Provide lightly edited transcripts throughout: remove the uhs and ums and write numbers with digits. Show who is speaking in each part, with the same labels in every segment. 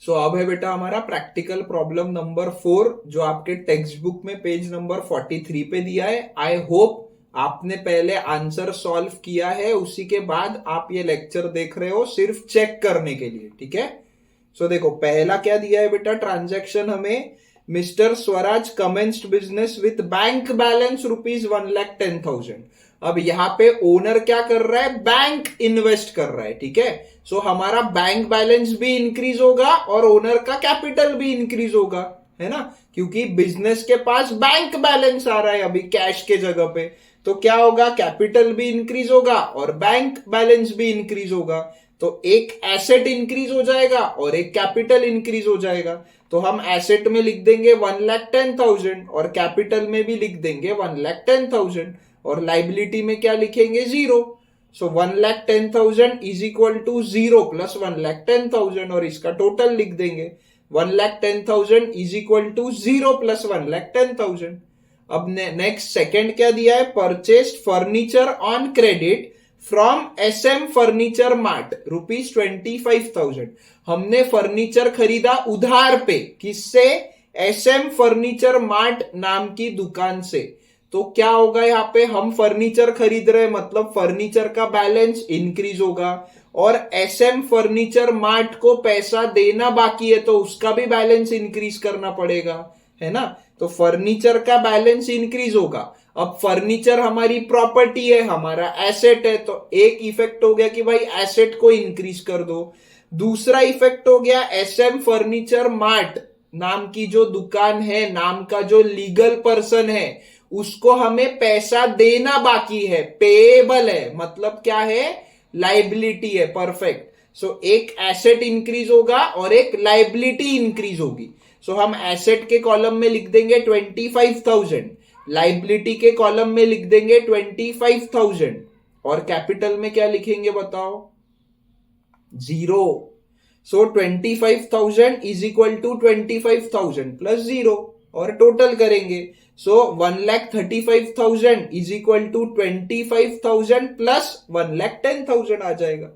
Speaker 1: सो अब है बेटा हमारा प्रैक्टिकल प्रॉब्लम नंबर 4 जो आपके टेक्स्ट बुक में पेज नंबर 43 पे दिया है। आई होप आपने पहले आंसर सॉल्व किया है, उसी के बाद आप ये लेक्चर देख रहे हो सिर्फ चेक करने के लिए, ठीक है। सो देखो पहला क्या दिया है बेटा, ट्रांजैक्शन हमें mister Swaraj commenced business with bank balance ₹1,10,000। अब यहाँ पे ओनर क्या कर रहा है, बैंक इन्वेस्ट कर रहा है, ठीक है। सो हमारा बैंक बैलेंस भी इंक्रीज होगा और ओनर का कैपिटल भी इंक्रीज होगा, है ना, क्योंकि बिजनेस के पास बैंक बैलेंस आ रहा है अभी कैश के जगह पे। तो क्या होगा, कैपिटल भी इंक्रीज होगा और बैंक बैलेंस भी इंक्रीज होगा। तो एक एसेट इंक्रीज हो जाएगा और एक कैपिटल इंक्रीज हो जाएगा। तो हम एसेट में लिख देंगे 1,10,000 और कैपिटल में भी लिख देंगे 1,10,000 और लाइबिलिटी में क्या लिखेंगे, 0। सो 1,10,000 इज इक्वल टू 0 प्लस 1,10,000 और इसका टोटल लिख देंगे 1,10,000 इज इक्वल टू 0 प्लस 1,10,000। अब नेक्स्ट सेकंड क्या दिया है, purchased furniture on credit from SM furniture mart ₹25,000। हमने फर्नीचर खरीदा उधार पे, किससे, SM फर्नीचर मार्ट नाम की दुकान से। तो क्या होगा, यहाँ पे हम फर्नीचर खरीद रहे हैं मतलब फर्नीचर का बैलेंस इंक्रीज होगा और SM फर्नीचर मार्ट को पैसा देना बाकी है तो उसका भी बैलेंस इंक्रीज करना पड़ेगा, है ना। तो फर्नीचर का बैलेंस इंक्रीज होगा। अब फर्नीचर हमारी प्रॉपर्टी है, हमारा एसेट है, तो एक इफेक्ट हो गया कि भाई एसेट को इंक्रीज कर दो। दूसरा इफेक्ट हो गया SM फर्नीचर मार्ट नाम की जो दुकान है, नाम का जो लीगल पर्सन है, उसको हमें पैसा देना बाकी है, पेएबल है, मतलब क्या है, लाइबिलिटी है, परफेक्ट। सो एक एसेट इंक्रीज होगा और एक लाइबिलिटी इंक्रीज होगी। सो हम एसेट के कॉलम में लिख देंगे 25,000, लाइबिलिटी के कॉलम में लिख देंगे 25,000 और कैपिटल में क्या लिखेंगे बताओ, 0। So 25,000 is equal to 25,000 plus 0 और टोटल करेंगे। So 1,35,000 is equal to 25,000 plus 1,10,000 आ जाएगा,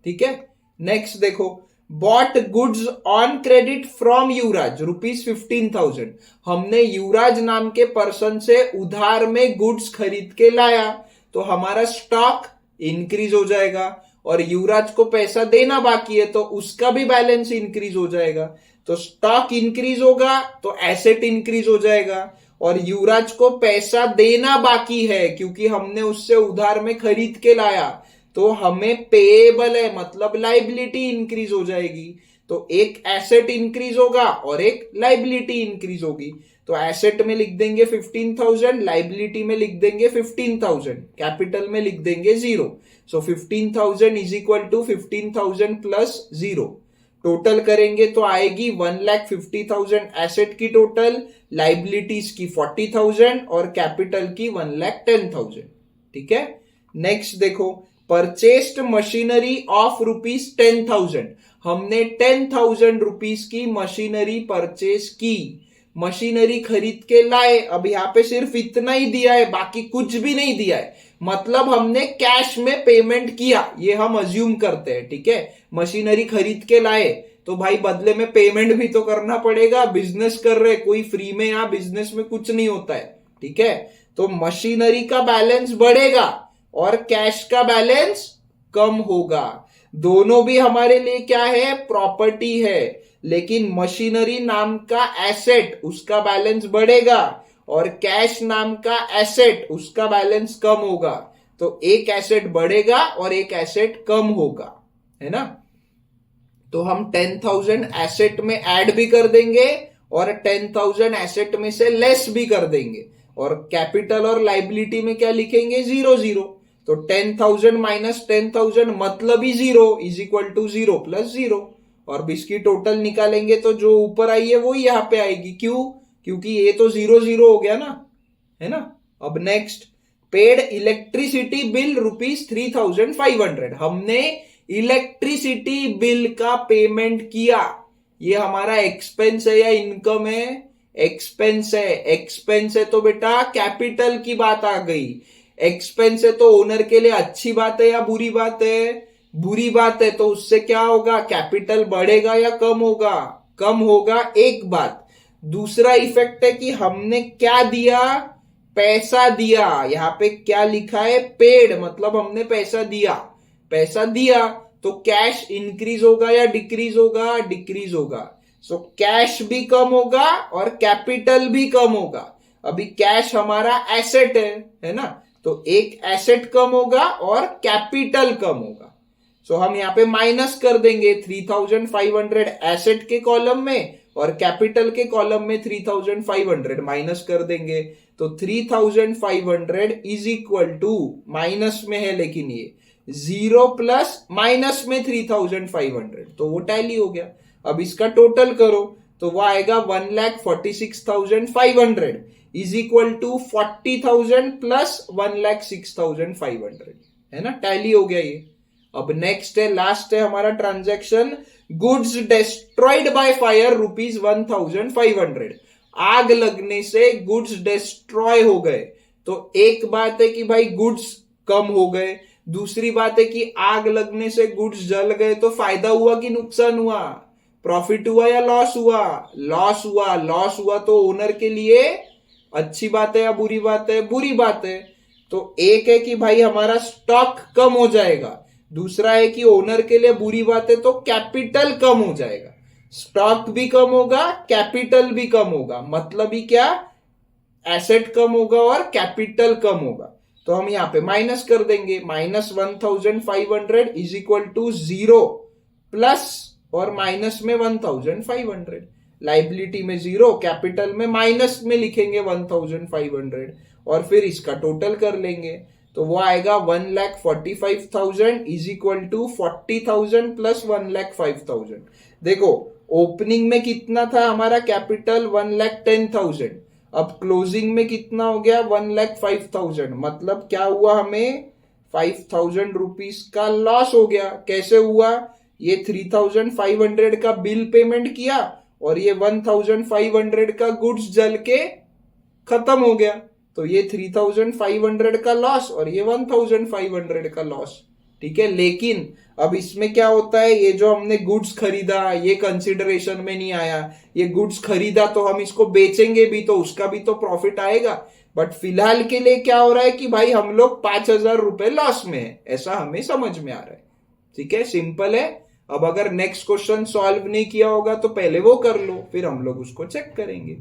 Speaker 1: ठीक है। नेक्स्ट देखो, bought goods on credit from Yuvraj ₹15,000। हमने युवराज नाम के पर्सन से उधार में गुड्स खरीद के लाया तो हमारा स्टॉक इंक्रीज हो जाएगा और युवराज को पैसा देना बाकी है तो उसका भी बैलेंस इंक्रीज हो जाएगा। तो स्टॉक इंक्रीज होगा तो एसेट इंक्रीज हो जाएगा और युवराज को पैसा देना बाकी है क्योंकि हमने उससे उधार में खरीद के लाया तो हमें पेएबल है, मतलब लाइबिलिटी इंक्रीज हो जाएगी। तो एक एसेट इंक्रीज होगा और एक लाइबिलिटी इंक्रीज होगी। तो एसेट में लिख देंगे 15,000, लाइबिलिटी में लिख देंगे 15,000, कैपिटल में लिख देंगे 0। So 15,000 is equal to 15,000 plus 0, total करेंगे तो आएगी 1,50,000 एसेट की टोटल, लाइबिलिटीज की 40,000 और कैपिटल की 1,10,000, ठीक है। नेक्स्ट देखो, परचेस्ड मशीनरी ऑफ ₹10,000। हमने 10,000 रुपीज की मशीनरी परचेस की, मशीनरी खरीद के लाए। अब यहाँ पे सिर्फ इतना ही दिया है, बाकी कुछ भी नहीं दिया है, मतलब हमने कैश में पेमेंट किया, ये हम अज्यूम करते हैं, ठीक है। मशीनरी खरीद के लाए तो भाई बदले में पेमेंट भी तो करना पड़ेगा, बिजनेस कर रहे, कोई फ्री में यहाँ बिजनेस में कुछ नहीं होता है, ठीक है। तो मशीनरी का बैलेंस बढ़ेगा और कैश का बैलेंस कम होगा। दोनों भी हमारे लिए क्या है, प्रॉपर्टी है, लेकिन मशीनरी नाम का एसेट उसका बैलेंस बढ़ेगा और कैश नाम का एसेट उसका बैलेंस कम होगा। तो एक एसेट बढ़ेगा और एक एसेट कम होगा, है ना। तो हम 10,000 एसेट में ऐड भी कर देंगे और 10,000 एसेट में से लेस भी कर देंगे और कैपिटल और लाइबिलिटी में क्या लिखेंगे, 0 0। तो 10,000 माइनस 10,000 मतलब ही 0 इज इक्वल टू 0 प्लस 0 और इसकी टोटल निकालेंगे तो जो ऊपर आई है वो यहां पे आएगी। क्यों, क्योंकि ये तो 0 0 हो गया ना, है ना। अब नेक्स्ट, पेड इलेक्ट्रिसिटी बिल ₹3,500। हमने इलेक्ट्रिसिटी बिल का पेमेंट किया, ये हमारा एक्सपेंस है या इनकम है, एक्सपेंस है। एक्सपेंस है तो बेटा कैपिटल की बात आ गई, एक्सपेंस है तो ओनर के लिए अच्छी बात है या बुरी बात है, बुरी बात है, तो उससे क्या होगा, कैपिटल बढ़ेगा या कम होगा, कम होगा, एक बात। दूसरा इफेक्ट है कि हमने क्या दिया, पैसा दिया। यहां पे क्या लिखा है, पेड, मतलब हमने पैसा दिया, पैसा दिया, तो कैश इंक्रीज होगा या डिक्रीज होगा, डिक्रीज होगा। सो कैश भी कम होगा और कैपिटल भी कम होगा। अभी कैश हमारा एसेट है ना, तो एक एसेट कम होगा और कैपिटल कम होगा। सो हम यहाँ पे माइनस कर देंगे 3500 एसेट के कॉलम में और कैपिटल के कॉलम में 3500 माइनस कर देंगे। तो 3500 इज इक्वल टू, माइनस में है लेकिन ये 0 प्लस माइनस में 3500, तो वो टैली हो गया। अब इसका टोटल करो तो वो आएगा 1,46,500 इज इक्वल टू 40,000 प्लस 1,06,500, है ना, टैली हो गया ये। अब नेक्स्ट है, लास्ट है हमारा transaction, goods destroyed by fire ₹1,500। आग लगने से गुड्स डिस्ट्रॉय हो गए। तो एक बात है कि भाई गुड्स कम हो गए, दूसरी बात है कि आग लगने से गुड्स जल गए, तो फायदा हुआ कि नुकसान हुआ, प्रॉफिट हुआ या लॉस हुआ, लॉस हुआ। लॉस हुआ तो ओनर के लिए अच्छी बात है या बुरी बात है, बुरी बात है। तो एक है कि भाई हमारा स्टॉक कम हो जाएगा, दूसरा है कि ओनर के लिए बुरी बात है, तो कैपिटल कम हो जाएगा। स्टॉक भी कम होगा, कैपिटल भी कम होगा, मतलब ही क्या, एसेट कम होगा और कैपिटल कम होगा। तो हम यहां पे माइनस कर देंगे, -1500 इज इक्वल टू 0 प्लस और माइनस में 1500, लाइबिलिटी में 0, कैपिटल में माइनस में लिखेंगे 1500 और फिर इसका टोटल कर लेंगे। तो वो आएगा 1,45,000 इज इक्वल टू 40,000 प्लस 1,05,000। देखो ओपनिंग में कितना था हमारा कैपिटल, 1,10,000। अब क्लोजिंग में कितना हो गया, 1,05,000। मतलब क्या हुआ, हमें 5,000 रुपीज का लॉस हो गया। कैसे हुआ, ये 3,500 का बिल पेमेंट किया और ये 1,500 का गुड्स जल के खत्म हो गया। तो ये 3,500 का लॉस और ये 1,500 का लॉस, ठीक है। लेकिन अब इसमें क्या होता है, ये जो हमने गुड्स खरीदा ये कंसिडरेशन में नहीं आया। ये गुड्स खरीदा तो हम इसको बेचेंगे भी, तो उसका भी तो प्रॉफिट आएगा। बट फिलहाल के लिए क्या हो रहा है कि भाई हम लोग 5,000 रुपए लॉस में है, ऐसा हमें समझ में आ रहा है। ठीक है, सिंपल है। अब अगर नेक्स्ट क्वेश्चन सॉल्व नहीं किया होगा तो पहले वो कर लो, फिर हम लोग उसको चेक करेंगे।